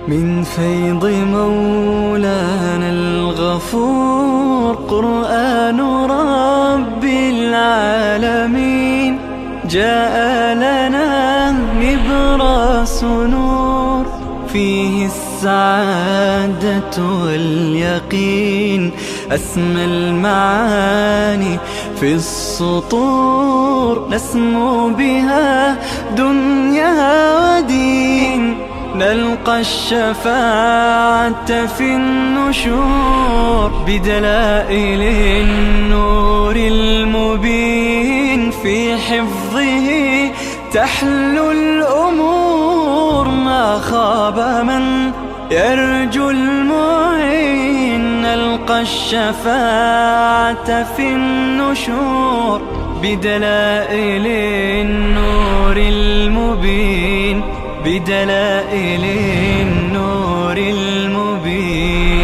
من فيض مولانا الغفور قرآن رب العالمين جاء لنا نبراس نور فيه السعادة واليقين أسمى المعاني في السطور نسمو بها دنيا ودين نلقى الشفاعة في النشور بدلائل النور المبين في حفظه تحلو الأمور ما خاب من يرجو المعين نلقى الشفاعة في النشور بدلائل النور المبين بدلائل النور المبين.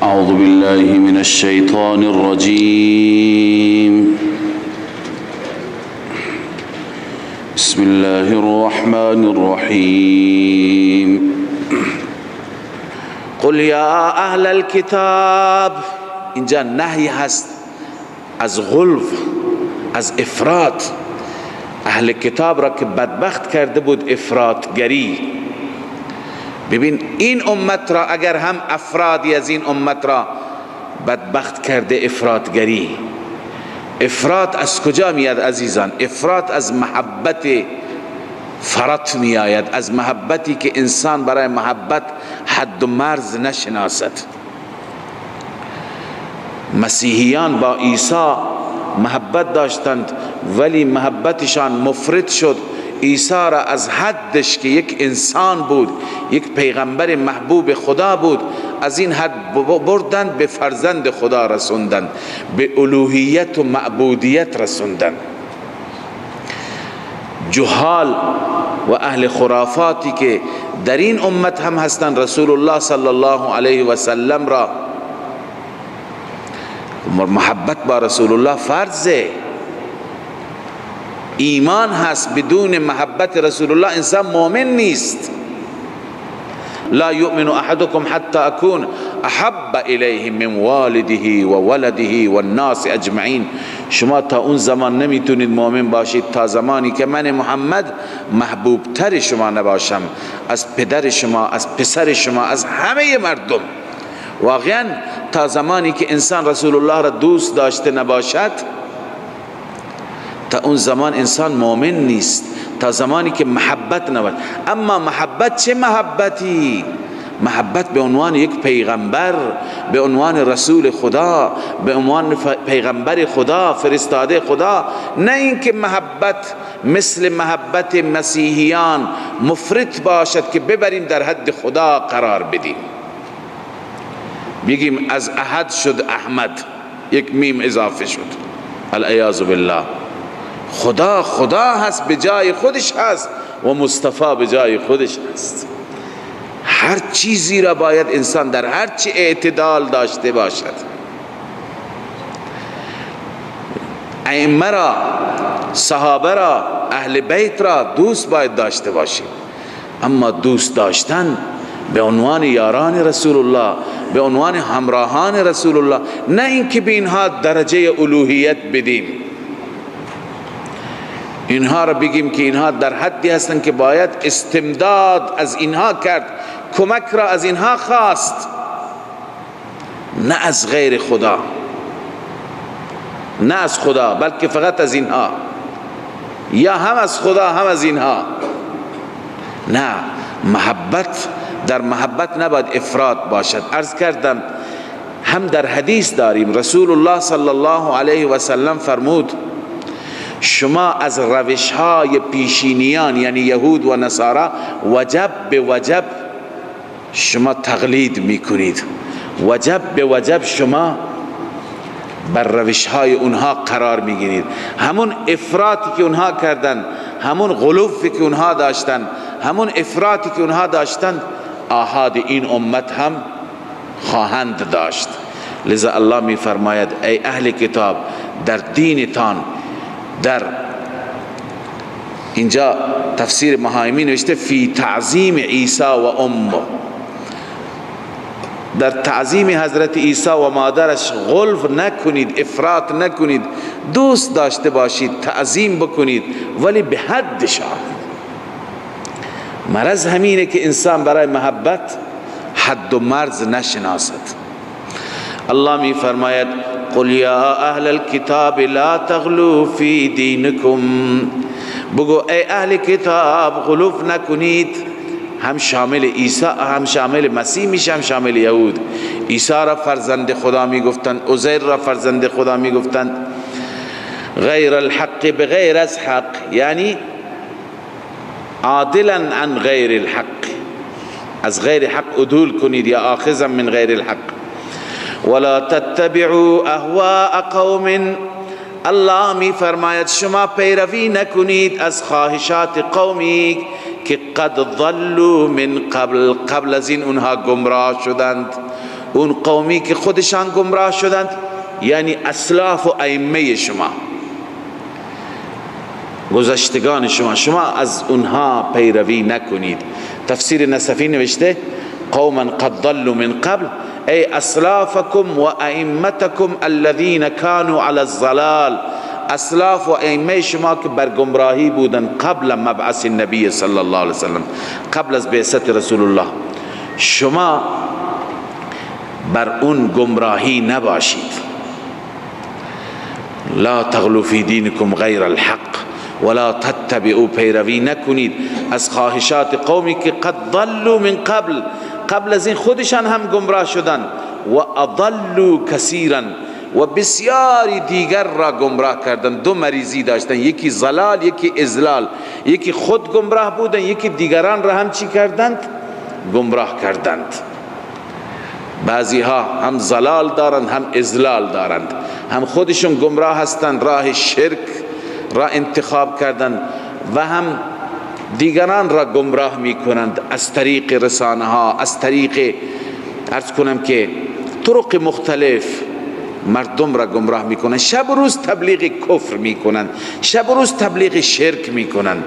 أعوذ بالله من الشيطان الرجيم. بسم الله الرحمن الرحيم. قل يا أهل الكتاب. اینجا نهی هست از غلو، از افراط. اهل کتاب را که بدبخت کرده بود افراطگری. ببین این امت را اگر هم افرادی از این امت را بدبخت کرده افراطگری. افراط از کجا میاد عزیزان؟ افراط از محبت فرط می آید، از محبتی که انسان برای محبت حد و مرز نشناسد. مسیحیان با عیسی محبت داشتند ولی محبتشان مفرط شد. عیسی را از حدش که یک انسان بود، یک پیغمبر محبوب خدا بود، از این حد بردند، به فرزند خدا رسوندند، به الوهیت و معبودیت رسوندند. جهال و اهل خرافاتی که در این امت هم هستند رسول الله صلی الله علیه و سلم را محبت با رسول الله فرضه، ایمان هست. بدون محبت رسول الله انسان مؤمن نیست. لا یؤمن احدکم حتی اکون احب الیه من والده و ولده و الناس اجمعین. شما تا اون زمان نمیتونید مؤمن باشید تا زمانی که من محمد محبوب تر شما نباشم از پدر شما، از پسر شما، از همه مردم. واقعا تا زمانی که انسان رسول الله را دوست داشته نباشد، تا اون زمان انسان مؤمن نیست. تا زمانی که محبت نباشد. اما محبت چه محبتی؟ محبت به عنوان یک پیغمبر، به عنوان رسول خدا، به عنوان پیغمبر خدا، فرستاده خدا. نه اینکه محبت مثل محبت مسیحیان مفرط باشد که ببریم در حد خدا قرار بدیم، بگیم از احد شد احمد، یک میم اضافه شد، العیاذ بالله. خدا هست، به جای خودش هست و مصطفی به جای خودش هست. هر چیزی را باید انسان در هر چی اعتدال داشته باشد. ائمه را، صحابه را، اهل بیت را دوست باید داشته باشیم. اما دوست داشتن به عنوان یاران رسول الله، به عنوان همراهان رسول الله، نه اینکه به اینها درجه الوهیت بدیم، اینها را بگیم که اینها در حدی هستند که باید استمداد از اینها کرد، کمک را از اینها خواست، نه از غیر خدا، نه از خدا، بلکه فقط از اینها، یا هم از خدا هم از اینها. نه، محبت، در محبت نباید افراط باشد. عرض کردم هم در حدیث داریم رسول الله صلی الله علیه و سلم فرمود شما از روش‌های پیشینیان یعنی یهود و نصارا وجب به وجب شما تقلید میکنید، وجب به وجب شما بر روش‌های اونها قرار میگیرید. همون افراطی که اونها کردن، همون غلوفی که اونها داشتن، همون افراطی که اونها داشتن، آحاد این امت هم خواهند داشت. لذا الله می فرماید ای اهل کتاب در دینتان، در اینجا تفسیر مهایمی نوشته فی تعظیم عیسی و امه، در تعظیم حضرت عیسی و مادرش غلو نکنید، افراط نکنید، دوست داشته باشید، تعظیم بکنید ولی به حدشان. مرض همینه که انسان برای محبت حد و مرز نشناسد. الله می فرماید قل یا اهل الكتاب لا تغلوا فی دینکم، بگو ای اهل کتاب غلو نکنید، هم شامل عیسی هم شامل مسیح میشه، هم شامل یهود. عیسی را فرزند خدا میگفتند، عزیر را فرزند خدا میگفتند، غیر الحق بغیر از حق، یعنی عادلا عن غیر الحق، از غیر حق عدول کنید، یا آخذا من غیر الحق. ولا تتبعوا اهواء قوم، الله می فرماید شما پیروی نکنید از خواهشات قومی که قد ضلوا من قبل از این اونها گمراه شدند. اون قومی که خودشان گمراه شدند یعنی اسلاف و ائمه شما، گذشتگان شما از اونها پیروی نکنید. تفسیر نصفی نوشته قوما قد ضلوا من قبل ای اسلافکم و ائمتکم الذین كانوا علی الضلال، اسلاف و ائمه شما که بر گمراهی بودن قبل مبعث النبی صلی الله علیه وسلم، قبل از بعثت رسول الله. شما بر اون گمراهی نباشید. لا تغلوا فی دینکم غیر الحق ولا تتبعوا، پیروی نکنید از خواهشات قومی که قد ضلوا من قبل از این خودشان هم گمراه شدند، و اضلوا کثیرا، و بسیاری دیگر را گمراه کردند. دو مریضی داشتن، یکی ضلال یکی اضلال، یکی خود گمراه بودن، یکی دیگران را هم چی کردند؟ گمراه کردند. بعضی ها هم ضلال دارند هم اضلال دارند، هم خودشون گمراه هستند، راه شرک را انتخاب کردند، و هم دیگران را گمراه می کنند از طریق رسانه ها، از طریق عرض کنم که طرق مختلف مردم را گمراه می کنند. شب و روز تبلیغ کفر می کنند، شب و روز تبلیغ شرک می کنند.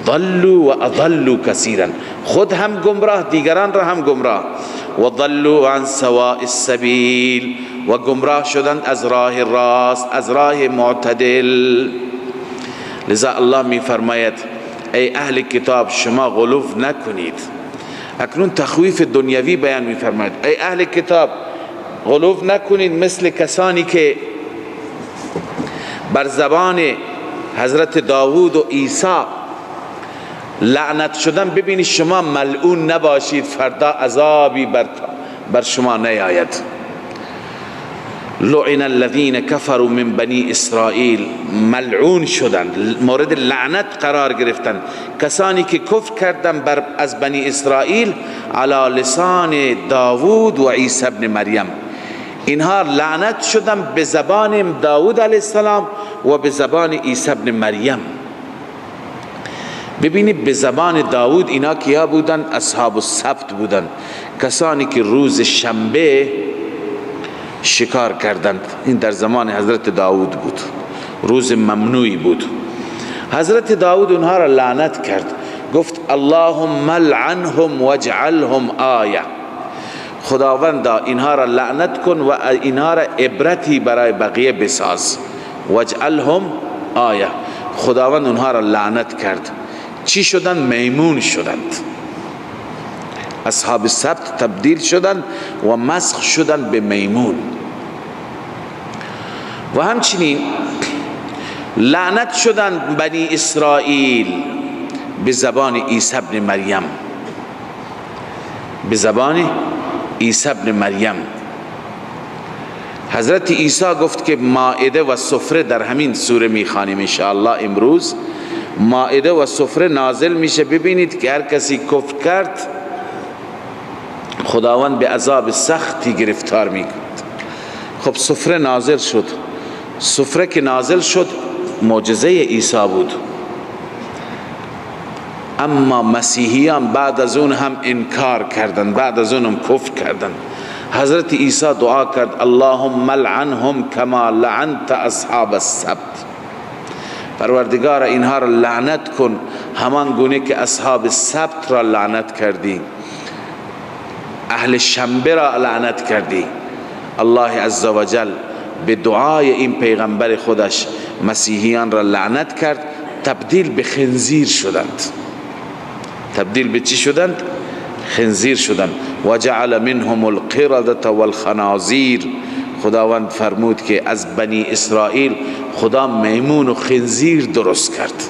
ضلوا و اضلوا کثیرا، خود هم گمراه دیگران را هم گمراه. و ضلوا عن سواء السبیل، و گمراه شدند از راه راست، از راه معتدل. لذا الله می فرماید ای اهل کتاب شما غلو نکنید. اکنون تخویف دنیوی بیان می فرماید. ای اهل کتاب غلو نکنید مثل کسانی که بر زبان حضرت داوود و عیسی لعنت شدن. ببینید شما ملعون نباشید، فردا عذابی بر شما نیاید. لعن الذين كفروا من بني اسرائیل، ملعون شدند، مورد لعنت قرار گرفتند کسانی که کفر کردند از بنی اسرائیل علی لسان داوود و عیسی ابن مریم. اینها لعنت شدند به زبان داوود علیه السلام و به زبان عیسی ابن مریم. ببینید به زبان داوود اینا کیا بودن؟ اصحاب السبت بودن، کسانی که روز شنبه شکار کردند. این در زمان حضرت داوود بود، روز ممنوعی بود. حضرت داوود اونها را لعنت کرد، گفت اللهم لعنهم واجعلهم آیه، خداوندا اینها را لعنت کن و اینها را عبرتی برای بقیه بساز. واجعلهم آیه، خداوند اونها را لعنت کرد. چی شدند؟ میمون شدند. اصحاب سبت تبدیل شدند و مسخ شدند به میمون. و همچنین لعنت شدند بنی اسرائیل به زبان عیسی ابن مریم، به زبان عیسی ابن مریم. حضرت عیسی گفت که مائده و سفره در همین سوره میخوانیم ان شاء الله امروز. مائده و سفره نازل میشه. ببینید که هر کسی کفر کرد خداوند به عذاب سختی گرفتار میکند. خب سفره نازل شد. سفره که نازل شد معجزه عیسی بود، اما مسیحیان بعد از اون هم انکار کردند، بعد از اون هم کفر کردند. حضرت عیسی دعا کرد اللهم لعنهم کما لعنت اصحاب السبت. پروردگار اینها را لعنت کن همان گونه که اصحاب سبت را لعنت کردی، اهل شنبه را لعنت کردی. الله عزوجل به دعای این پیغمبر خودش مسیحیان را لعنت کرد، تبدیل به خنزیر شدند. تبدیل به چی شدند؟ خنزیر شدند. و جعل منهم القردة والخنازیر. خداوند فرمود که از بنی اسرائیل خدا میمون و خنزیر درست کرد.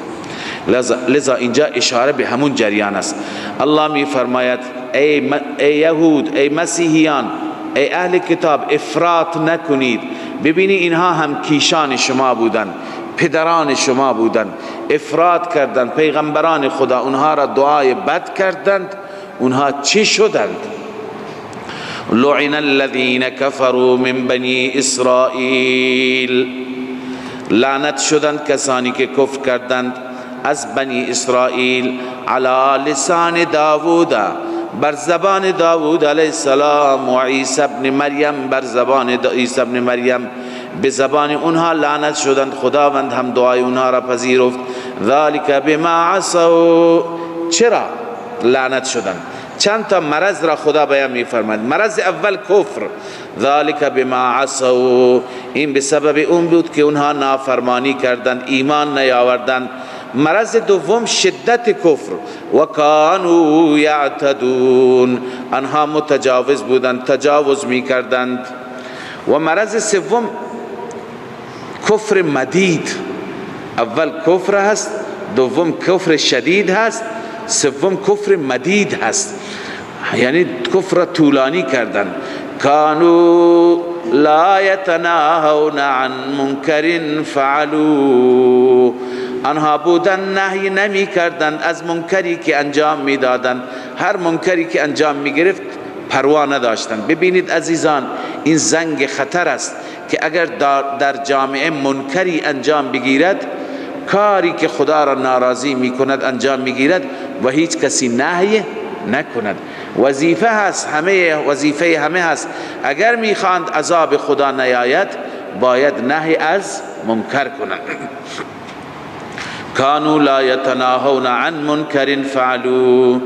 لذا اینجا اشاره به همون جریان است. الله می فرماید ای یهود، ای مسیحیان، ای اهل کتاب، افراط نکنید. ببینی اینها هم کیشان شما بودن، پدران شما بودن، افراط کردند، پیغمبران خدا اونها را دعای بد کردند. اونها چی شدند؟ لعن الذين كفروا من بني اسرائیل. لعنت شدند کسانی که کفر کردند از بنی اسرائیل، علی لسان داوود، بر زبان داوود علیه السلام، و عیسی ابن مریم، بر زبان عیسی ابن مریم، به زبان اونها لعنت شدند. خداوند هم دعای اونها را پذیرفت. ذالک بما عصوا. چرا لعنت شدند؟ چند تا مرض را خدا بیان می‌فرماید. مرض اول کفر، ذالک بما عصوا، این به سبب اون بود که اونها نافرمانی کردند، ایمان نیاوردند. مرض دوم شدت کفر، و کانوا یعتدون، آنها متجاوز بودند، تجاوز می‌کردند. و مرض سوم کفر مدید. اول کفر هست، دوم کفر شدید هست، سوم کفر مدید هست، یعنی کفر طولانی کردن. کانوا لا یتناهون عن منکر فعلوا، آنها بودن نهی نمی کردند از منکری که انجام می دادند. هر منکری که انجام می گرفت پروا نداشتند. ببینید عزیزان، این زنگ خطر است که اگر در جامعه منکری انجام بگیرد، کاری که خدا را ناراضی می کند انجام می گیرد و هیچ کسی نهی نکند. وظیفه هست، وظیفه همه هست. اگر می خواند عذاب خدا نیاید، باید نهی از منکر کنند. کانوا لا یتناهون عن منکر فعلوا.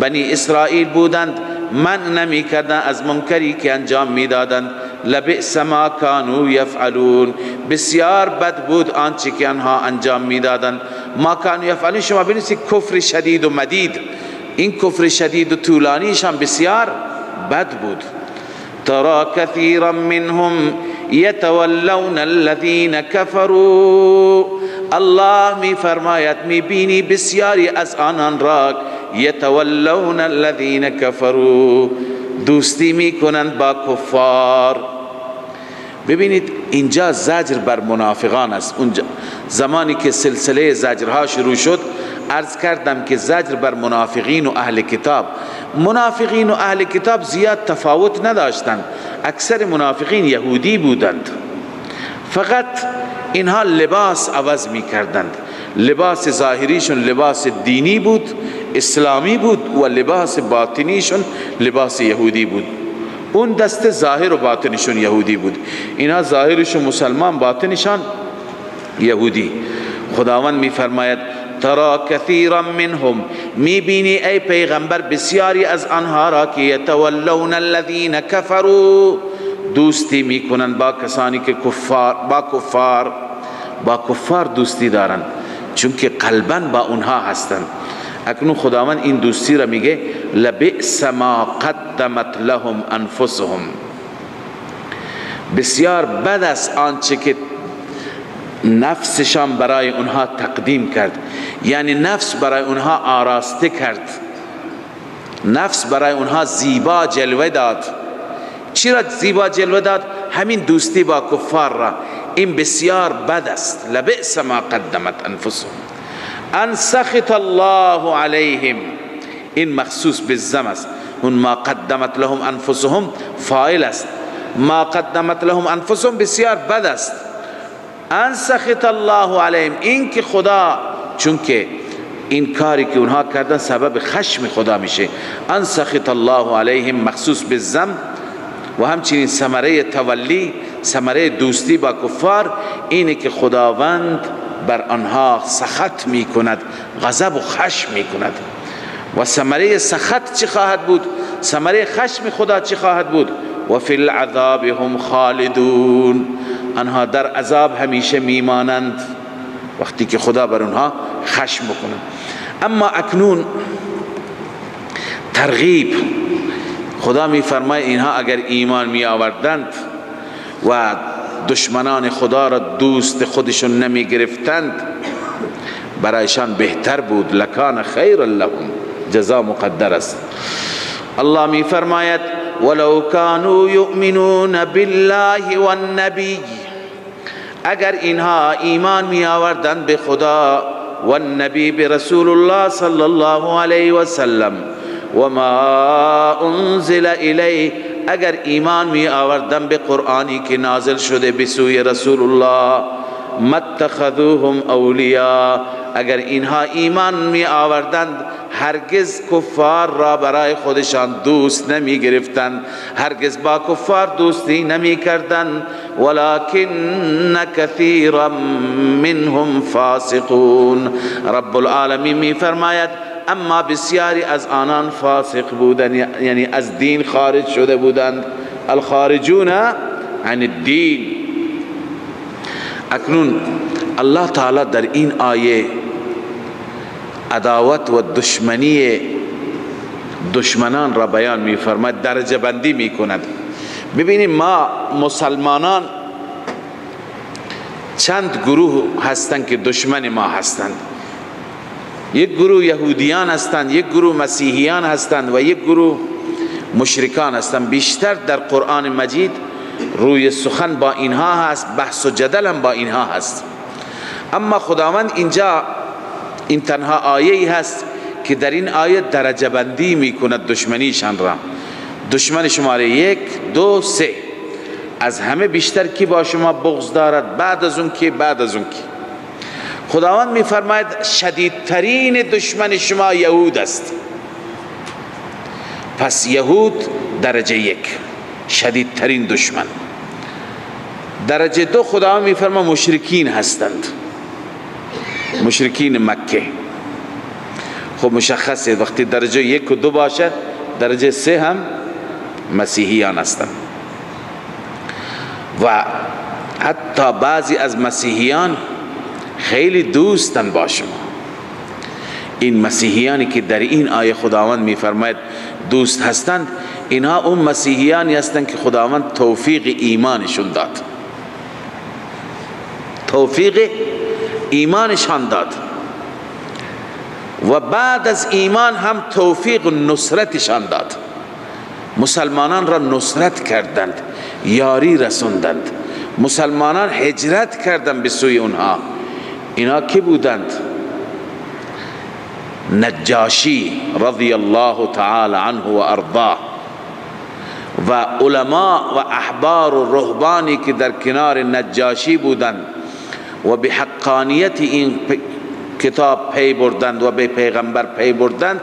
بنی اسرائیل بودند من نمی کردند از منکری که انجام می دادند. لبئس ما کانوا یفعلون، بسیار بد بود آنچه که آنها انجام می دادند. ما کانوا یفعلون، شما ببینید کفر شدید و مدید، این کفر شدید و طولانیش هم بسیار بد بود. ترى كثيرا منهم يتولون الذين كفروا. الله می فرماید می بینی بسیاری از آنان را یتولون الذين كفروا، دوستی می کنند با کفار. ببینید اینجا زجر بر منافقان است. اونجا زمانی که سلسله زجرها شروع شد، عرض کردم که زجر بر منافقین و اهل کتاب. منافقین و اهل کتاب زیاد تفاوت نداشتند، اکثر منافقین یهودی بودند، فقط اینها لباس عوض می کردند. لباس ظاهریشون لباس دینی بود، اسلامی بود، و لباس باطنیشون لباس یهودی بود. اون دست ظاهر و باطنشون یهودی بود، اینا ظاهرشون مسلمان، باطنشان یهودی. خداوند می فرماید ترى كثيرا منهم، می بینی ای پیغمبر بسیاری از آنها را که یتولون الذين كفروا، دوستی می کنند با کسانی که با کفار دوستی دارند، چون که قلباً با اونها هستند. اکنون خداوند این دوستی را میگه لبئس ما قدمت لهم انفسهم، بسیار بد است آنچه که نفسشان برای اونها تقدیم کرد، یعنی نفس برای اونها آراسته کرد، نفس برای اونها زیبا جلوه داد. چرا زیبا جلوه داد؟ همین دوستی با کفار را. این بسیار بد است. لبئس ما قدمت انفسهم ان سخط الله علیهم، این مخصوص بالذم است. اون ما قدمت لهم انفسهم فاعل است، ما قدمت لهم انفسهم بسیار بد است. ان سخط الله علیهم، این که خدا، چون که این کاری که اونها کردن سبب خشم خدا میشه. ان سخط الله علیهم مخصوص بالذم، و همچنین ثمره تولی، ثمره دوستی با کفار اینه که خداوند بر آنها سخط می کند، غضب و خشم می کند. و ثمره سخط چی خواهد بود؟ ثمره خشم خدا چی خواهد بود؟ و فی العذاب هم خالدون، آنها در عذاب همیشه میمانند وقتی که خدا بر آنها خشم بکنه. اما اکنون ترغیب، خدا میفرماید اینها اگر ایمان می آوردند و دشمنان خدا را دوست خودشون نمی گرفتند برایشان بهتر بود، لکان خیر لهم، جزا مقدر است. الله می فرماید ولو كانوا یؤمنون بالله والنبی، اگر اینها ایمان می آوردند به خدا و النبی به رسول الله صلی الله علیه و سلم و ما انزل الیه، اگر ایمان می آوردند به قرآنی که نازل شده به سوی رسول الله، متخذوهم اولیاء، اگر اینها ایمان می آوردند هرگز کفار را برای خودشان دوست نمی گرفتند، هرگز با کفار دوستی نمی کردند. ولکن کثیرا منهم فاسقون، رب العالمین می فرماید اما بسیاری از آنان فاسق بودند، یعنی از دین خارج شده بودند. الخارجون عن الدین. اکنون الله تعالی در این آیه عداوت و دشمنی دشمنان را بیان می فرماید، درجه بندی می کند. ببینیم ما مسلمانان چند گروه هستند که دشمن ما هستند. یک گروه یهودیان هستند، یک گروه مسیحیان هستند و یک گروه مشرکان هستند. بیشتر در قرآن مجید روی سخن با اینها هست، بحث و جدل هم با اینها هست. اما خداوند اینجا این تنها آیه هست که در این آیه درجه بندی می کند دشمنیشان را. دشمن شماره 1 2 3، از همه بیشتر کی با شما بغض دارد، بعد از اون کی، بعد از اون کی. خداوند می فرماید شدیدترین دشمن شما یهود است. پس یهود درجه 1 شدیدترین دشمن. درجه 2 خداوند می فرماید مشرکین هستند، مشرکین مکه. خب مشخصه وقتی درجه 1 و 2 باشد، درجه 3 هم مسیحیان هستند. و حتی بعضی از مسیحیان خیلی دوستن با شما. این مسیحیانی که در این آیه خداوند میفرماید دوست هستند، اینها اون مسیحیانی هستند که خداوند توفیق ایمانشون داد، توفیق ایمانشان داد و بعد از ایمان هم توفیق نصرتشان داد. مسلمانان را نصرت کردند، یاری رسوندند، مسلمانان هجرت کردند به سوی اونها. اینا کی بودند؟ نجاشی رضی الله تعالی عنه و ارضاه و علما و احبار و رهبانی که در کنار نجاشی بودند و به حقانیت این کتاب پی بردند و به پیغمبر پی بردند،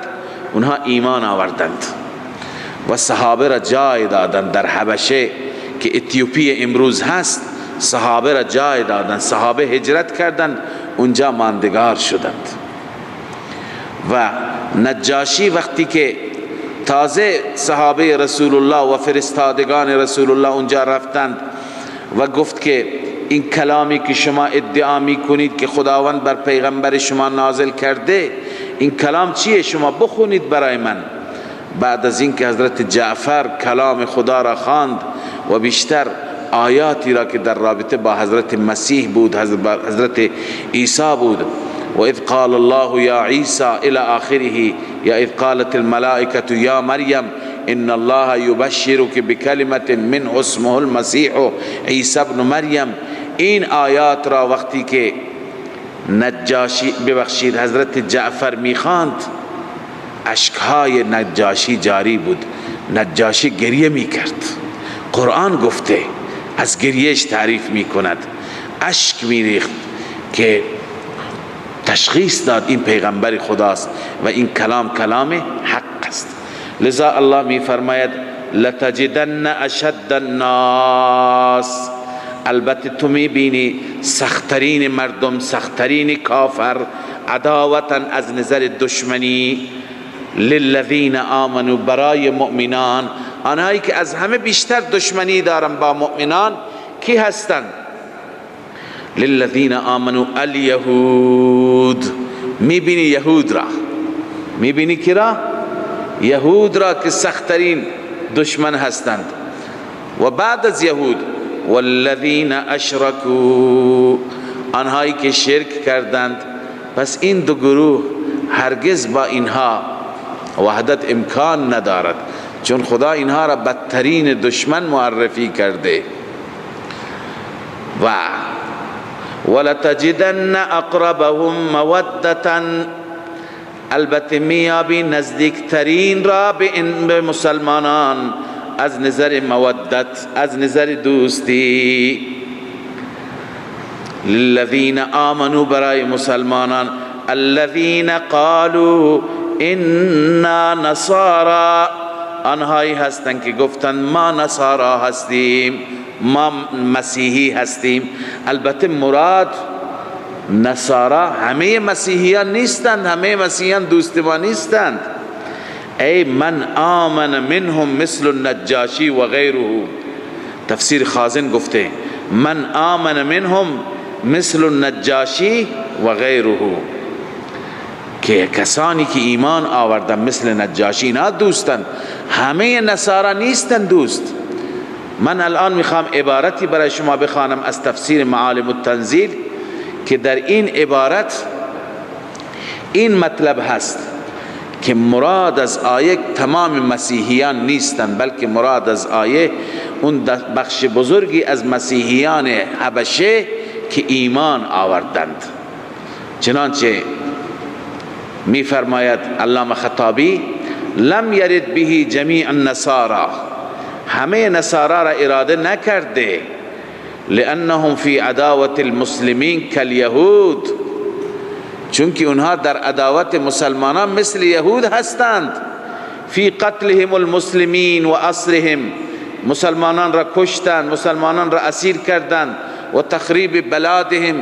اونها ایمان آوردند و صحابه را جای دادند. در حبشه که اتیوپی امروز هست، صحابه را جای دادند، صحابه هجرت کردند، اونجا ماندگار شدند. و نجاشی وقتی که تازه صحابه رسول الله و فرستادگان رسول الله اونجا رفتند و گفت که این کلامی که شما ادعا می کنید که خداوند بر پیغمبر شما نازل کرده، این کلام چیه؟ شما بخونید برای من. بعد از اینکه حضرت جعفر کلام خدا را خواند و بیشتر آیاتی را که در رابطه با حضرت مسیح بود، حضرت عیسی بود، و اذ قال الله یا عیسی الى آخره، یا اذ قالت الملائکة یا مریم ان الله یبشرک بکلمة منه اسمه المسیح عیسی ابن مریم. این آیات را وقتی که نجاشی ببخشید حضرت جعفر میخواند، اشکهای نجاشی جاری بود، نجاشی گریه میکرد. قرآن گفته، از گریهش تعریف میکند، اشک میریخت که تشخیص داد این پیغمبر خداست و این کلام کلام حق است. لذا الله میفرماید لتجدن اشد الناس، البته تو میبینی سختترین مردم، سختترین کافر، عداوتا از نظر دشمنی، للذین آمنوا برای مؤمنان، آنهایی که از همه بیشتر دشمنی دارن با مؤمنان کی هستند؟ للذین آمنوا الیهود. میبینی یهود را، میبینی کی را؟ یهود را که سختترین دشمن هستند. و بعد از یهود والذین اشرکوا، آنهایی که شرک کردند. پس این دو گروه هرگز با اینها وحدت امکان ندارد، چون خدا اینها را بدترین دشمن معرفی کرده. و ولتجدن اقربهم مودتا، البته میابی نزدیکترین را به مسلمانان از نظر مودت، از نظر دوستی. للذین آمنوا برای مسلمانان، الذین قالوا انا نصارا، آنهایی هستند که گفتند ما نصارا هستیم، ما مسیحی هستیم. البته مراد نصارا همه مسیحیان نیستند، همه مسیحیان دوست ما نیستند. ای من آمن منهم مثل النجاشی و غیره، تفسیر خازن گفته من آمن منهم مثل النجاشی و غیره، که کسانی که ایمان آوردن مثل نجاشی اینا دوستند، همه نصارا نیستند دوست. من الان میخوام عبارتی برای شما بخوانم از تفسیر معالم التنزیل که در این عبارت این مطلب هست که مراد از آیه تمام مسیحیان نیستند، بلکه مراد از آیه اون بخش بزرگی از مسیحیان حبشه که ایمان آوردند. چنانچه می فرماید علامه خطابی لم یرد به جمیع النصارى، همه نصارا را اراده نکرده، لانهم فی عداوت المسلمین کالیهود، چونکه اونها در عداوت مسلمانان مثل یهود هستند. فی قتلهم المسلمین و اسرهم، مسلمانان را کشتند، مسلمانان را اسیر کردند. و تخریب بلادهم،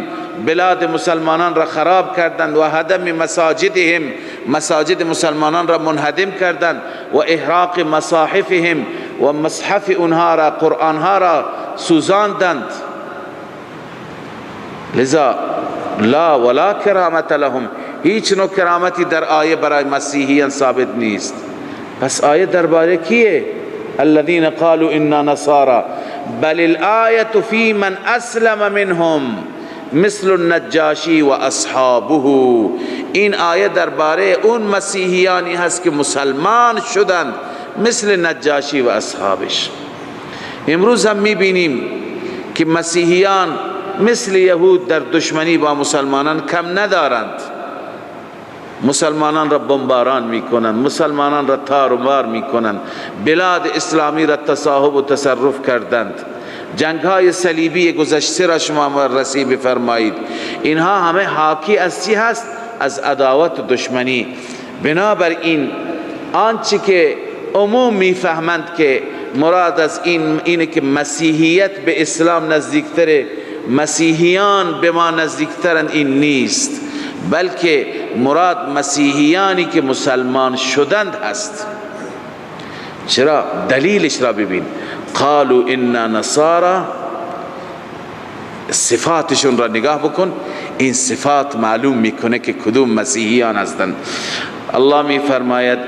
بلاد مسلمانان را خراب کردند. و هدم مساجدهم، مساجد مسلمانان را منهدم کردند. و احراق مصاحفهم، و مصحف اونها را، قرآنها را سوزاندند. لذا لا ولا کرامت لهم، هیچ نوع کرامتی در آیه برای مسیحیان ثابت نیست. پس آیه درباره کیه؟ الذين قالوا انا نصارى بل الآية في من اسلم منهم مثل النجاشی و اصحابه. این آیه درباره اون مسیحیانی هست که مسلمان شدند مثل نجاشی و اصحابش. امروز هم میبینیم که مسیحیان مثل یهود در دشمنی با مسلمانان کم ندارند، مسلمانان را بمباران میکنند، مسلمانان را تار و مار میکنند، بلاد اسلامی را تصاحب و تصرف کردند. جنگ های صلیبی گذشته را شما بررسی بفرمایید، اینها همه حاکی از چی هست؟ از عداوت و دشمنی. بنابراین آنچه که عموم میفهمند که مراد از اینه که مسیحیت به اسلام نزدیکتره، مسیحیان به ما نزدیکترند، این نیست، بلکه مراد مسیحیانی که مسلمان شدند هست. چرا؟ دلیلش را ببین. قالوا انا نصارى، صفاتشون را نگاه بکن، این صفات معلوم میکنه که کدوم مسیحیان هستند. الله می فرماید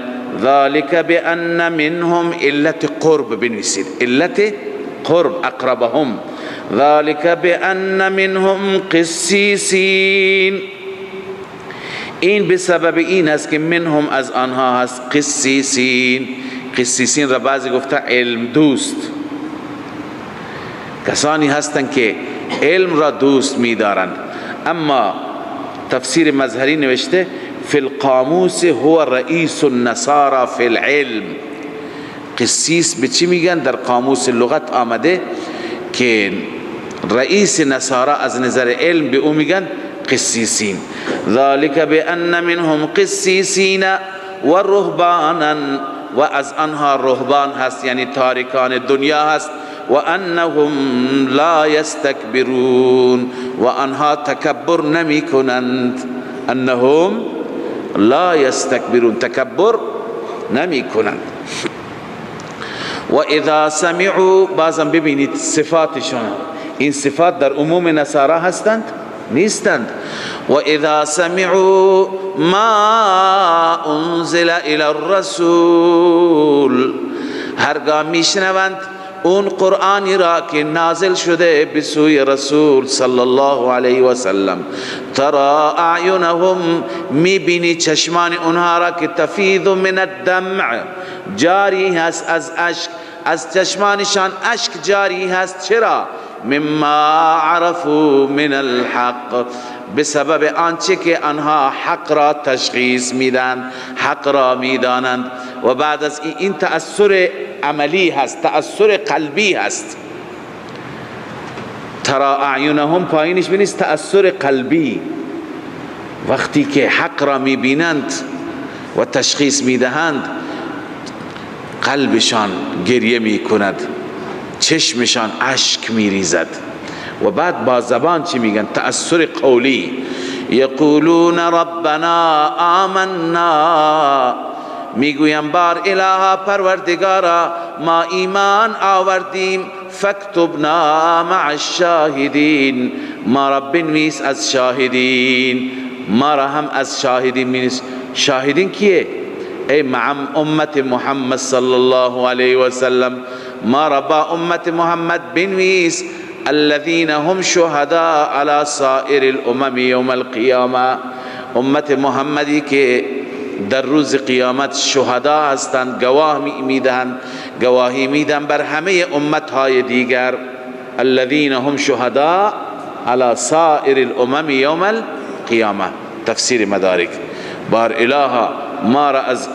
ذالک بان منهم، علت قرب بنویسید، علت قرب اقربهم. ذالک بان منهم قسیسین، این به سبب این است که منهم از آنها هست قسیسین. قسیسین را بعضی گفته علم دوست، کسانی هستند که علم را دوست می‌دارند. اما تفسیر مظهری نوشته فی القاموس هو رئیس النصارى فی العلم. قسیس به چی میگن؟ در قاموس لغت آمده که رئیس نصارا از نظر علم به او میگن قسیسین. ذالک بان منهم قسیسین و رهبانا، و از آنها رهبان هست، یعنی تارکان دنیا هست، وانهم لا يستكبرون، و آنها تکبر نمی کنند. انهم لا يستكبرون، تکبر نمی کنند. و اذا سمعوا، بازم ببینید صفاتشون، این صفات در عموم نصارا هستند؟ نیستند. و اذا سمعوا ما انزل الى الرسول، هرگاه میشنوند اون قرآنی را که نازل شده به سوی رسول صلی الله علیه و سلم، ترى اعینهم، میبینی چشمان اونها را که تفیض من الدمع، جاری هست از اشک، از چشمانشان اشک جاری هست. چرا؟ مما عرفوا من الحق، بسبب آنچه که آنها حق را تشخیص میدن، حق را میدانند. و بعد از این تأثیر عملی هست، تأثیر قلبی هست. ترى اعینهم پایینش بینید تأثیر قلبی، وقتی که حق را میبینند و تشخیص میدهند قلبشان گریه میکند، چشمشان اشک میریزد. و بعد با زبان چی میگن؟ تأثیر قولی. یقولون ربنا آمنا، میگویم بار الها پروردگارا ما ایمان آوردیم، فاکتبنا مع الشاهدین، ما را بنویس از شاهدین، ما را هم از شاهدین بنویس. شاهدین کیه؟ ای مع امت محمد صلی الله علیه و سلم، ما را با امت محمد بنویس. الذين هم شهداء على سائر الامم يوم القيامه، امت محمدی که در روز قیامت شهدا هستند، گواهی میدن بر همه امت های دیگر. الذين هم شهداء على سائر الامم يوم القيامه، تفسیر مدارک. بار الها ما را از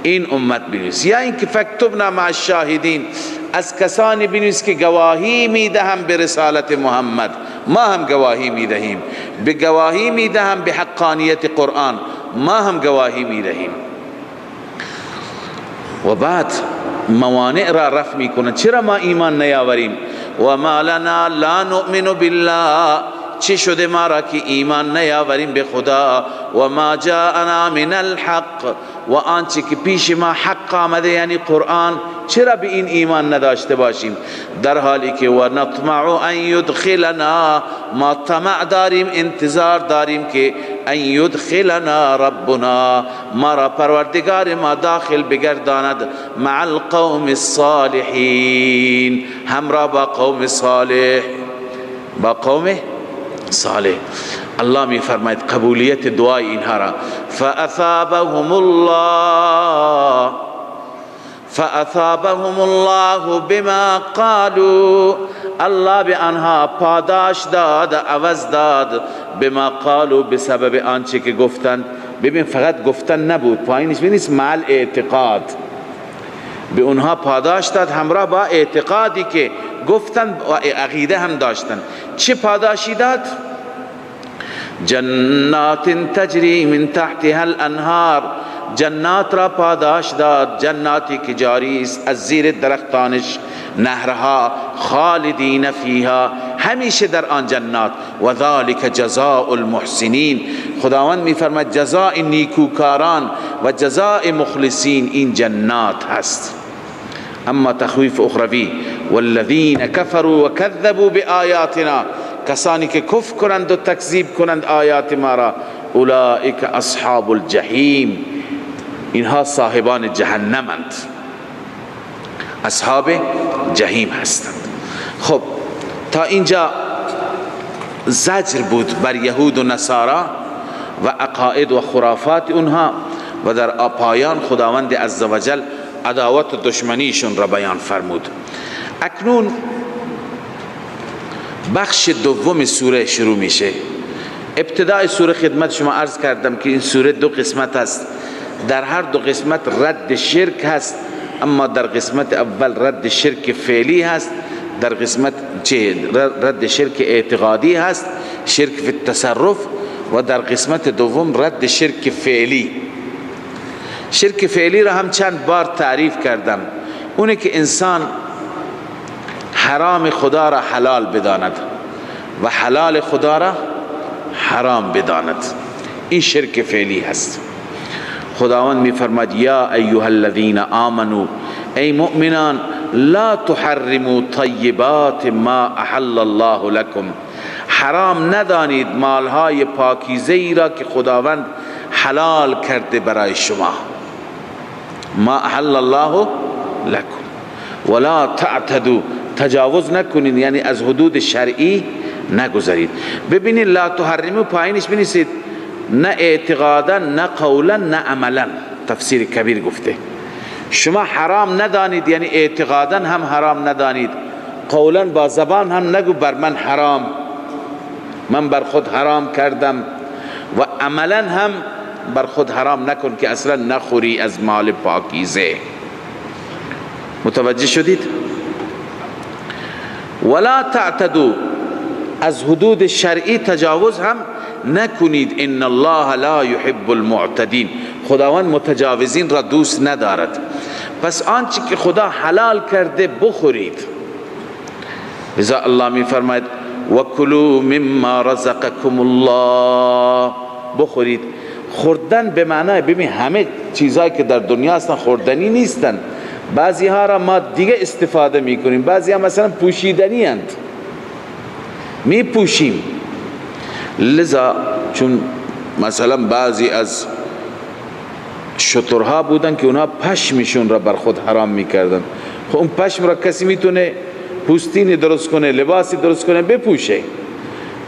این امت بنویس، یا اینکه فاکتبنا مع الشاهدین، از کسانی بنویس که گواهی میدهم به رسالت محمد، ما هم گواهی میدهیم، به گواهی میدهم به حقانیت قرآن، ما هم گواهی میدهیم. و بعد موانع را رفع میکنند. چرا ما ایمان نیاوریم؟ و ما لنا لا نؤمن بالله، چی شده ما را که ایمان نیاوریم به خدا؟ و ما جاءنا من الحق، و آنچه که پیش ما حق آمده یعنی قرآن، چرا به این ایمان نداشته باشیم؟ در حالی که و نطمع ان یدخلنا، ما طمع داریم، انتظار داریم که ان یدخلنا ربنا، ما را پروردگار ما داخل بگرداند، مع القوم الصالحین، همراه با قوم صالح، با قوم صالح. الله می فرماید قبولیت دعای اینها را، فاثابهم الله بما قالوا، الله به آنها پاداش داد، عوض داد، بما قالوا، بسبب آنچه که گفتند. ببین فقط گفتن نبود، پایینش ببینید مع اعتقاد، به اونها پاداش داد همراه با اعتقادی که گفتن و عقیده هم داشتن. چه پاداشی داد؟ جنات تجری من تحتها الانهار، جنات را پاداش داد، جناتی که جاری است از زیر درختانش نهرها، خالدین فیها، همیشه در آن جنات. و ذلک جزاء المحسنین، خداوند میفرماید جزاء نیکوکاران و جزاء مخلصین این جنات هست. اما تخویف اخروی، والذین کفروا و کذبوا بآیاتنا، کسانی که کفر کنند و تکذیب کنند آیات ما را، اولئک اصحاب الجحیم، اینها صاحبان جهنمند، اصحاب جهیم هستند. خب تا اینجا زجر بود بر یهود و نصارا و عقاید و خرافات اونها، و در پایان خداوند عزوجل عداوت و دشمنیشون را بیان فرمود. اکنون بخش دوم سوره شروع میشه. ابتدای سوره خدمت شما عرض کردم که این سوره دو قسمت است، در هر دو قسمت رد شرک هست، اما در قسمت اول رد شرک فعلی هست، در قسمت رد شرک اعتقادی هست، شرک فی التصرف، و در قسمت دوم رد شرک فعلی. شرک فعلی را هم چند بار تعریف کردم، اونه که انسان حرام خدا را حلال بداند و حلال خدا را حرام بداند. این شرک فعلی هست. خداوند میفرماید یا ایها الذین آمنوا، ای مؤمنان، لا تحرموا طیبات ما احل الله لكم، حرام ندانید مالهای پاکیزه ای را که خداوند حلال کرده برای شما. ما احل الله لكم ولا تعتدوا، تجاوز نکنید، یعنی از حدود شرعی نگذرید. ببینید لا تحرموا پایینش بنویسید نه اعتقادا نه قولا نه عملا. تفسیر کبیر گفته شما حرام ندانید، یعنی اعتقادا هم حرام ندانید، قولا با زبان هم نگو بر من حرام، من بر خود حرام کردم، و عملا هم بر خود حرام نکن که اصلا نخوری از مال پاکیزه. متوجه شدید؟ ولا تعتدوا، از حدود شرعی تجاوز هم نکنید. ان الله لا يحب المعتدین، خداوند متجاوزین را دوست ندارد. پس آنچه که خدا حلال کرده بخورید. لذا الله می فرماید وکلوا مما رزقکم الله، بخورید. خوردن به معنای ببین همه چیزایی که در دنیا هستن خوردنی نیستن، بعضی ها را ما دیگه استفاده میکنیم، بعضی ها مثلا پوشیدنی اند، می پوشیم. لذا چون مثلا بعضی از شترها بودن که اونها پشمشون را بر خود حرام میکردن، خب اون پشم را کسی میتونه پوستینی درست کنه، لباسی درست کنه بپوشه.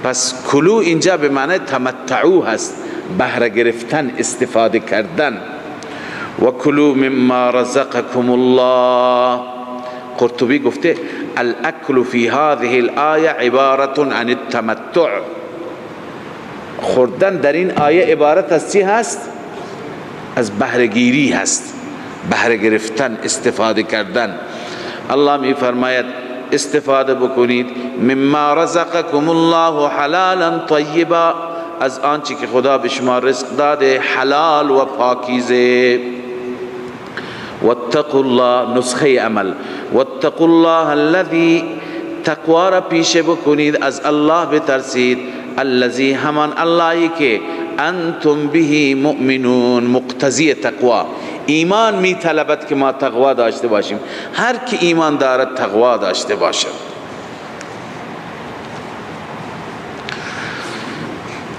پس کلو اینجا به معنی تمتعو هست، بهره گرفتن، استفاده کردن. و کلو مما رزقکم الله. قرطبی گفته الاکل فی هذه الآیه عبارت عن التمتع، خوردن در این آیه عبارت از چی هست؟ از بهره‌گیری هست، بهره گرفتن، استفاده کردن. الله می فرماید استفاده بکنید مما رزقکم الله حلالا طیبا، از آنچه که خدا به شما رزق داده حلال و پاکیزه. واتقوا الله، نسخه عمل، واتقوا الله الذي، تقوا را پیشه بکنید، از الله بترسید، الذي، همان اللهی که انتم به مؤمنون، مقتضی تقوا، ایمان می طلبد که ما تقوا داشته باشیم. هر که ایمان دارد تقوا داشته باشد.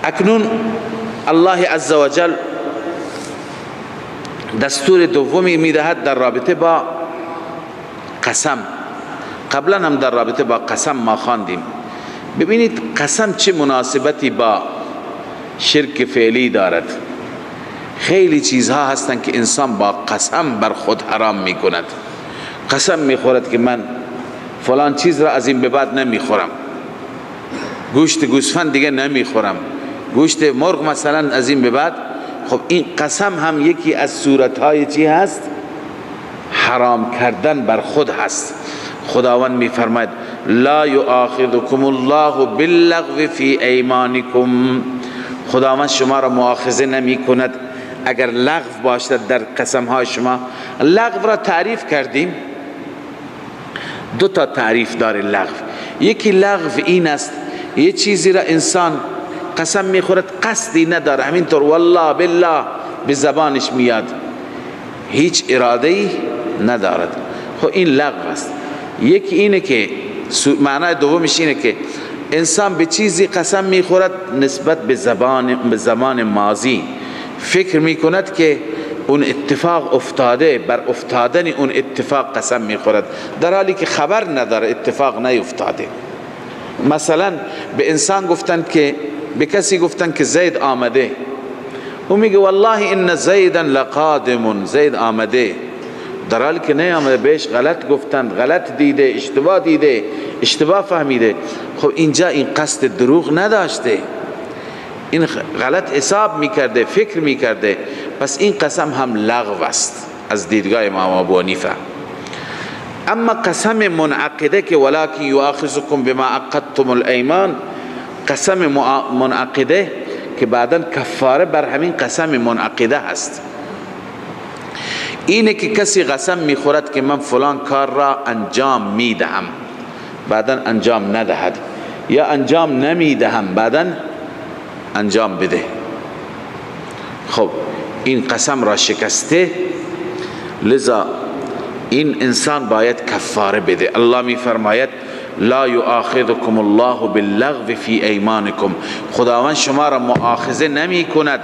اکنون الله عزوجل دستور دومی میدهد در رابطه با قسم. قبلا هم در رابطه با قسم ما خواندیم. ببینید قسم چه مناسبتی با شرک فعلی دارد. خیلی چیزها هستن که انسان با قسم بر خود حرام میکند. قسم میخورد که من فلان چیز را از این به بعد نمیخورم، گوشت گوسفند دیگه نمیخورم، گوشت مرغ مثلا از این به بعد. خب این قسم هم یکی از صورتهای چی هست؟ حرام کردن بر خود هست. خداوند میفرماید لا یؤاخذکم الله باللغو فی ایمانکم، خداوند شما را مؤاخذه نمی کند اگر لغو باشد در قسمهای شما. لغو را تعریف کردیم، دو تا تعریف داره لغو. یکی لغو این است یه چیزی را انسان قسم میخورد قصدی نداره، همینطور والله بالله به زبانش میاد، هیچ اراده ای ندارد، خب این لغو است. یکی اینه که معنای دومش اینه که انسان به چیزی قسم میخورد نسبت به زمان ماضی، فکر میکند که اون اتفاق افتاده، بر افتادن اون اتفاق قسم میخورد در حالی که خبر نداره اتفاق نیفتاده. مثلا به انسان گفتن که، به کسی گفتن که زید آمده، او میگه والله ان زیدا لقادم، زید آمده، در حالی که نه آمده، بهش غلط گفتن، غلط دیده، اشتباه دیده، اشتباه فهمیده. خب اینجا این قصد دروغ نداشته، این غلط حساب میکرده، فکر میکرده، پس این قسم هم لغو است از دیدگاه امام ابو حنیفه. اما قسم منعقده که ولکن یؤاخذکم بما عقدتم الایمان، قسم منعقده که بعداً کفاره بر همین قسم منعقده هست، اینه که کسی قسم میخورد که من فلان کار را انجام میدهم، بعدا انجام ندهد یا انجام نمیدهم بعدا انجام بده. خب این قسم را شکسته، لذا این انسان باید کفاره بده. الله می فرماید لا یؤاخذکم الله باللغو فی ایمانکم، خداوند شما را مؤاخذه نمی کند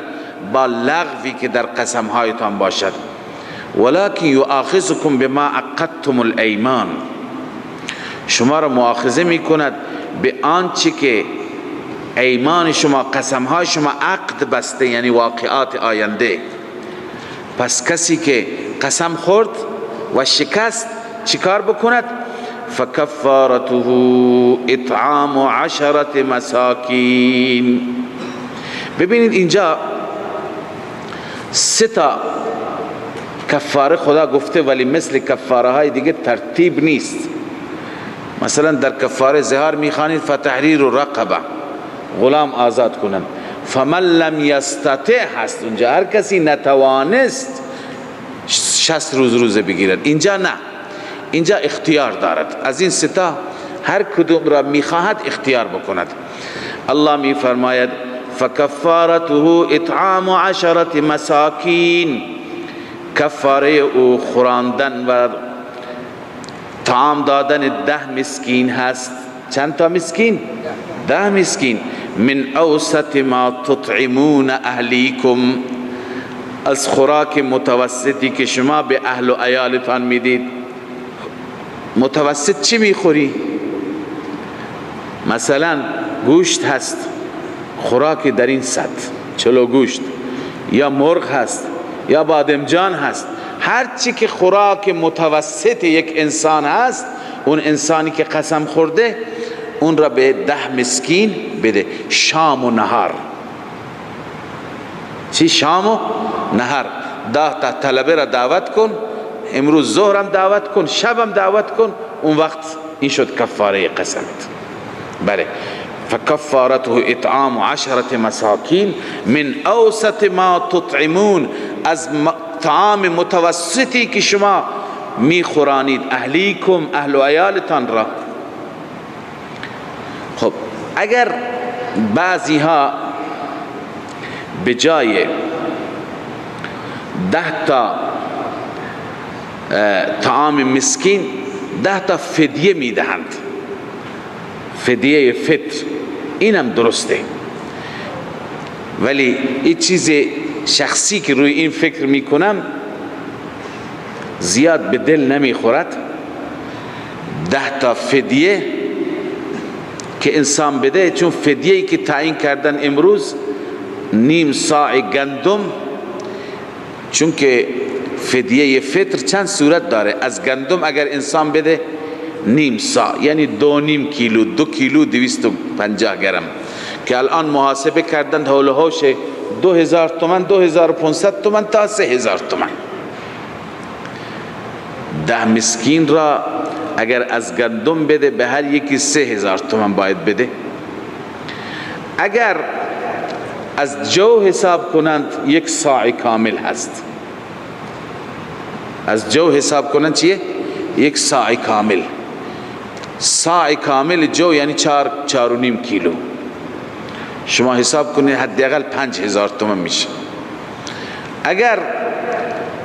با لغوی که در قسم هایتان باشد، ولکن یؤاخذکم بما عقدتم الایمان، شما را مؤاخذه می کند به آنچه که ایمان شما، قسم های شما عقد بسته، یعنی واقعات آینده. پس کسی که قسم خورد و شکست چیکار بکند؟ فکفارته اطعام 10 مساکین. ببینید اینجا 3 تا کفاره خدا گفته، ولی مثل کفاره های دیگه ترتیب نیست. مثلا در کفاره زهار میخوانید فتحریر رقبه، غلام آزاد کنند. فمن لم یستطع هست اونجا، هر کسی نتوانست 60 روز روزه بگیرد. اینجا نه، اینجا اختیار دارد، از این 3 تا هر کدوم را میخواهد اختیار بکند. الله میفرماید فکفارته اطعام 10 مساکین، کفاره او خوراندن و طعام دادن 10 مسکین هست. چند تا مسکین؟ 10 مسکین. من اوسط ما تطعمون اهلیکم، از خوراک متوسطی که شما به اهل و عیالتان میدید. متوسط چی میخوری؟ مثلا گوشت هست، خوراک در این سطح، چلو گوشت، یا مرغ هست، یا بادمجان هست. هر چی که خوراک متوسط یک انسان هست، اون انسانی که قسم خورده اون را به 10 مسکین بده. شام و نهار. چی؟ شام و نهار. 10 تا طلبه را دعوت کن، امروز ظهرم دعوت کن، شبم دعوت کن، اون وقت این شد کفاره قسمت. بله، فکفارته اطعام 10 مساکین من اوسط ما تطعمون، از طعام متوسطی که شما میخورانید اهلیکم، اهل و عیالتان را. خب اگر بعضی ها به جای 10 تا طعام مسکین 10 تا فدیه میدهند، فدیه فطر، اینم درسته، ولی این چیز شخصی که روی این فکر میکنم زیاد به دل نمیخورد. 10 تا فدیه که انسان بده، چون فدیه‌ای که تعیین کردن امروز نیم صاع گندم، چون که فدیه فطر چند صورت داره. از گندم اگر انسان بده نیم صاع، یعنی 2.5 کیلو، 2 کیلو 250 گرم، که الان محاسبه کردن حول و حوش 2000 تومان، 2500 تومان تا 3000 تومان. 10 مسکین را اگر از گندم بده به هر یکی 3000 تومان باید بده. اگر از جو حساب کنند 1 صاع کامل هست. از جو حساب کنند چیه؟ 1 صاع کامل. صاع کامل جو یعنی 4.5 کیلو. شما حساب کنید حداقل 5000 تومان میشه. اگر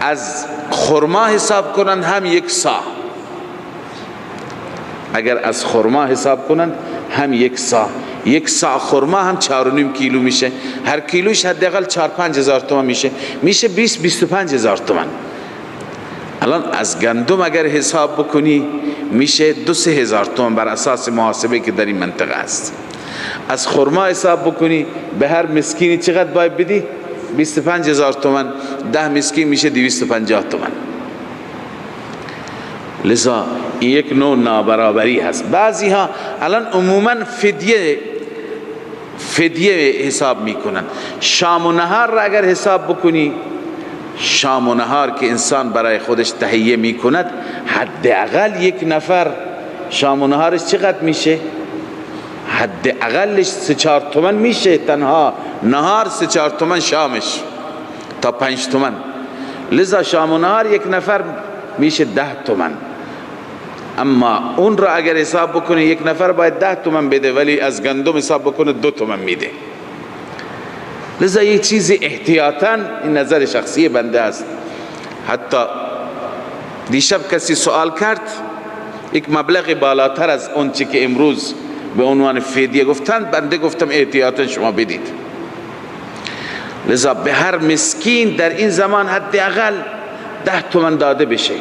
از خرما حساب کنند هم 1 صاع. اگر از خرما حساب کنند هم 1 صاع. 1 صاع خرما هم 4.5 کیلو میشه. هر کیلوش حداقل 4-5 هزار تومان میشه 20-25 هزار تومان. الان از گندم اگر حساب بکنی میشه 2-3 هزار تومان بر اساس محاسبه که در این منطقه است. از خرما حساب بکنی به هر مسکینی چقدر باید بدی؟ 25 هزار تومان. 10 مسکین میشه 250 تومان. لذا این یک نوع نابرابری هست. بعضی ها الان عموما فدیه حساب میکنن. شام و نهار را اگر حساب بکنی، شام و نهار که انسان برای خودش تهیه میکند، حداقل 1 نفر شام و نهارش چقدر میشه؟ حداقلش 3-4 تومان میشه. تنها نهار 3-4 تومان، شامش تا 5 تومان. لذا شام و نهار 1 نفر میشه 10 تومان. اما اون را اگر حساب بکنه یک نفر باید 10 تومن بده، ولی از گندم حساب بکنه 2 تومن میده. لذا یک چیز احتیاطاً، این نظر شخصی بنده است. حتی دیشب کسی سوال کرد، یک مبلغ بالاتر از اون چی که امروز به عنوان فدیه گفتن، بنده گفتم احتیاطاً شما بدید. لذا به هر مسکین در این زمان حداقل 10 تومن داده بشه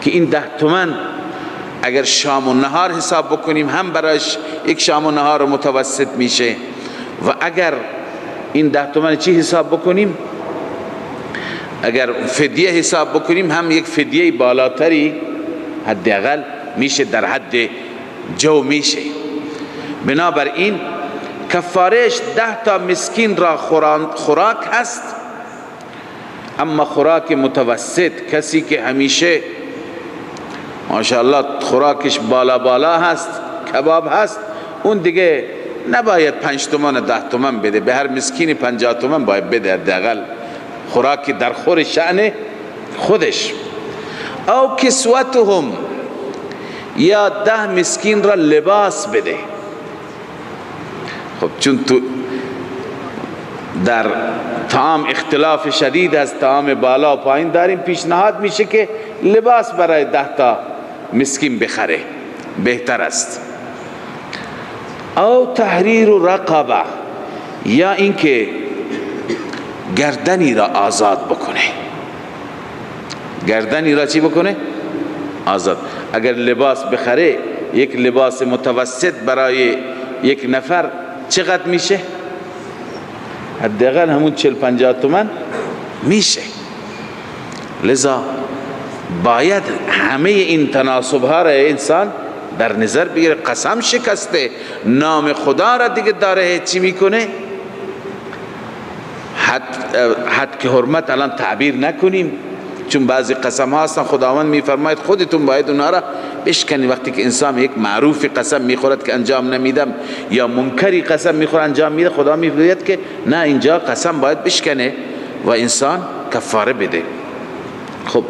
که این 10 تومن اگر شام و نهار حساب بکنیم هم برایش یک شام و نهار متوسط میشه، و اگر این 10 تومن چی حساب بکنیم، اگر فدیه حساب بکنیم هم یک فدیه بالاتری حداقل میشه، در حد جو میشه. بنابراین کفارهش 10 تا مسکین را خوراک هست، اما خوراک متوسط، کسی که همیشه ماشاءالله خوراکش بالا هست، کباب هست، اون دیگه نباید 5 تومن 10 تومن بده، به هر مسکین 50 تومن باید بده حداقل، خوراک در خور شأن خودش. او کسوتهم، یا 10 مسکین را لباس بده. خب چون تو در طعام اختلاف شدید از طعام بالا و پایین داریم، پیشنهاد میشه که لباس برای 10 تا مسکین بخره، بهتر است. او تحریر رقبه، یا اینکه گردنی را آزاد بکنه. گردنی را چی بکنه؟ آزاد. اگر لباس بخره، یک لباس متوسط برای یک نفر چقدر میشه؟ حداقل همون 40-50 تومن میشه. لذا باید همه این تناسب ها را انسان در نظر بگیره. قسم شکسته، نام خدا را دیگه داره چی میکنه؟ حد که حرمت الان تعبیر نکنیم، چون بعضی قسم ها هستن خداوند میفرماید خودتون باید اونها را بشکنی. وقتی که انسان یک معروفی قسم میخورد که انجام نمیدم، یا منکری قسم میخورد انجام میده، خدا میفرماید که نه، اینجا قسم باید بشکنه و انسان کفاره بده. خب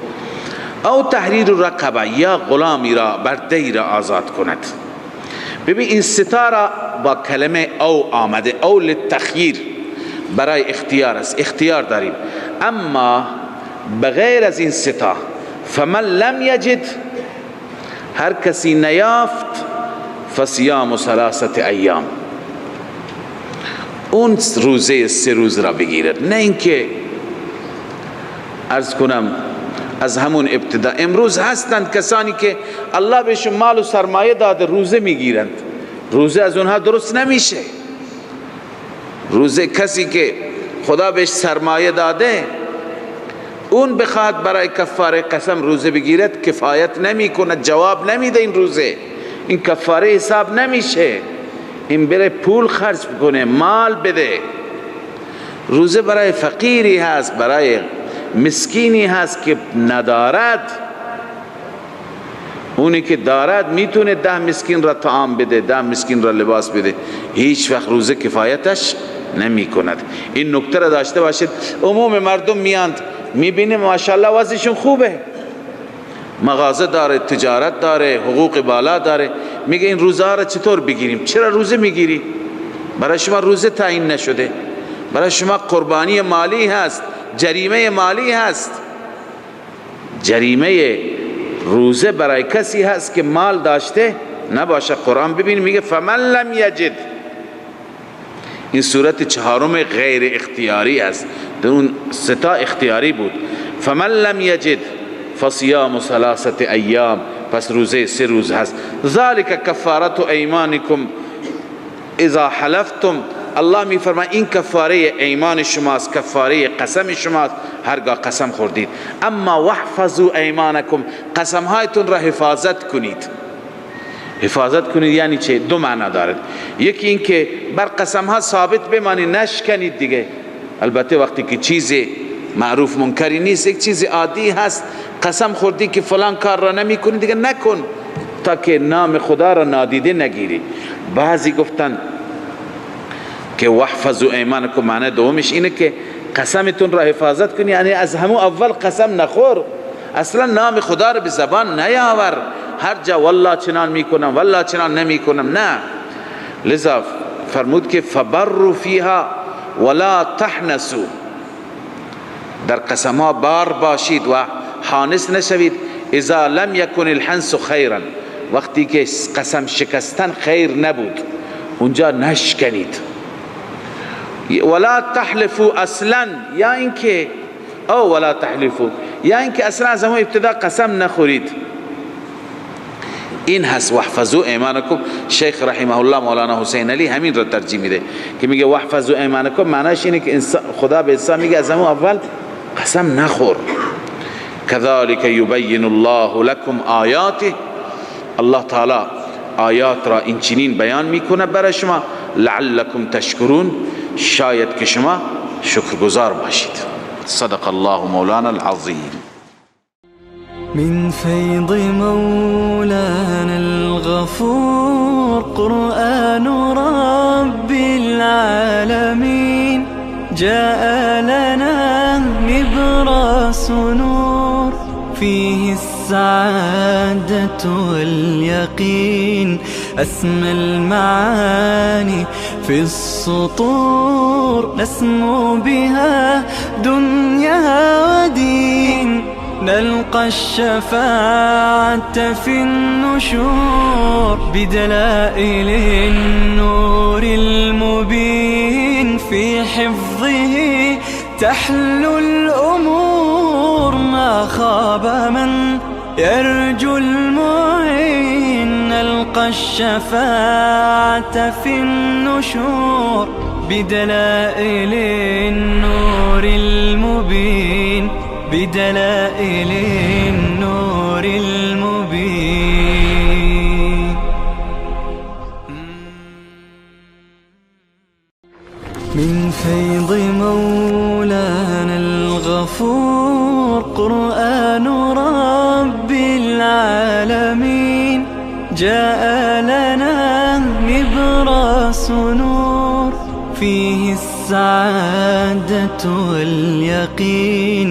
او تحریر رقبه، یا غلامی را، برده‌ای را آزاد کند. ببین این ستاره با کلمه او آمده، او للتخییر، برای اختیار است، اختیار داریم. اما بغیر از این ستا، فمن لم یجد، هر کسی نیافت، فصیام 3 ایام، اون روزه 3 روز را بگیرد. نه اینکه عرض کنم از همون ابتدا. امروز هستند کسانی که الله بهشون مال و سرمایه داده روزه میگیرند، روزه از اونها درست نمیشه. روزه کسی که خدا بهش سرمایه داده، اون بخواد برای کفاره قسم روزه بگیرد، کفایت نمی کند، جواب نمیده. این روزه، این کفاره حساب نمیشه. این بره پول خرج کنه، مال بده. روزه برای فقیری هست، برای مسکینی هست که ندارد. اونی که دارد میتونه 10 مسکین را طعام بده، 10 مسکین را لباس بده. هیچ وقت روزه کفایتش نمی کند. این نکته را داشته باشید. عموم مردم میاند، میبینه ماشاءالله وضعشون خوبه، مغازه داره، تجارت داره، حقوق بالا داره، میگه این روزه ها را چطور بگیریم؟ چرا روزه میگیری؟ برای شما روزه تعیین نشده، برای شما قربانی مالی هست، جریمه مالی هست. جریمه روزه برای کسی هست که مال داشته نباشه. قرآن ببین میگه فمن لم یجد، این صورت 4 غیر اختیاری است، در اون 3 اختیاری بود. فمن لم یجد فصیام 3 ایام، پس روزه 3 روز هست. ذالک کفارت ایمانکم اذا حلفتم، الله می فرماید این کفاره ایمان شماست، کفاره قسم شماست هرگاه قسم خوردید. اما واحفظوا ایمانکم، قسم هایتون را حفاظت کنید. حفاظت کنید یعنی چه؟ 2 معنا دارد. یکی این که بر قسم ها ثابت بمانید، نشکنید دیگه. البته وقتی که چیز معروف منکری نیست، یک چیز عادی هست، قسم خوردی که فلان کار را نمی کنی، دیگه نکن تا که نام خدا را نادیده نگیری. بعضی گفتن که واحفظوا ایمانکم معنی دومش اینه که قسمتون را حفاظت کنی، یعنی از همون اول قسم نخور، اصلا نام خدا را به زبان نیاور، هر جا والله چنان میکنم والله چنان نمیکنم، نه. لذا فرمود که فبروا فیها ولا تحنسوا، در قسم ها بار باشید و حانس نشوید. اذا لم یکن الحنس خیرا، وقتی که قسم شکستن خیر نبود اونجا نشکنید. ولا تحلفوا اصلا، یا اینکه او ولا تحلفوا، یا اینکه اصلا از همون ابتدا قسم نخورید. این هست واحفظوا ایمانکم. شیخ رحمه الله مولانا حسین علی همین را ترجیح میده که میگه واحفظوا ایمانکم، معناش اینه که خدا به انسان میگه از همون اول قسم نخور. كذلك يبين الله لكم آیاته، الله تعالی آیات را این چنین بیان میکنه برای شما، لعلكم تشکرون، شاید که شما شکرگزار باشید. صدق الله مولانا العظیم. من فيض مولانا الغفور قرآن رب العالمين، جاء لنا نبراس نور فيه السعادة واليقين، أسمى المعاني في السطور نسمو بها دنيا ودين، نلقى الشفاعة في النشور بدلائل النور المبين، في حفظه تحلو الأمور، ما خاب من يرجو المعين، نلقى الشفاعة في النشور بدلائل النور المبين، بدلائل النور المبين. من فيض مولانا الغفور قرآن رب العالمين، جاء لنا نبراس نور فيه السعادة واليقين.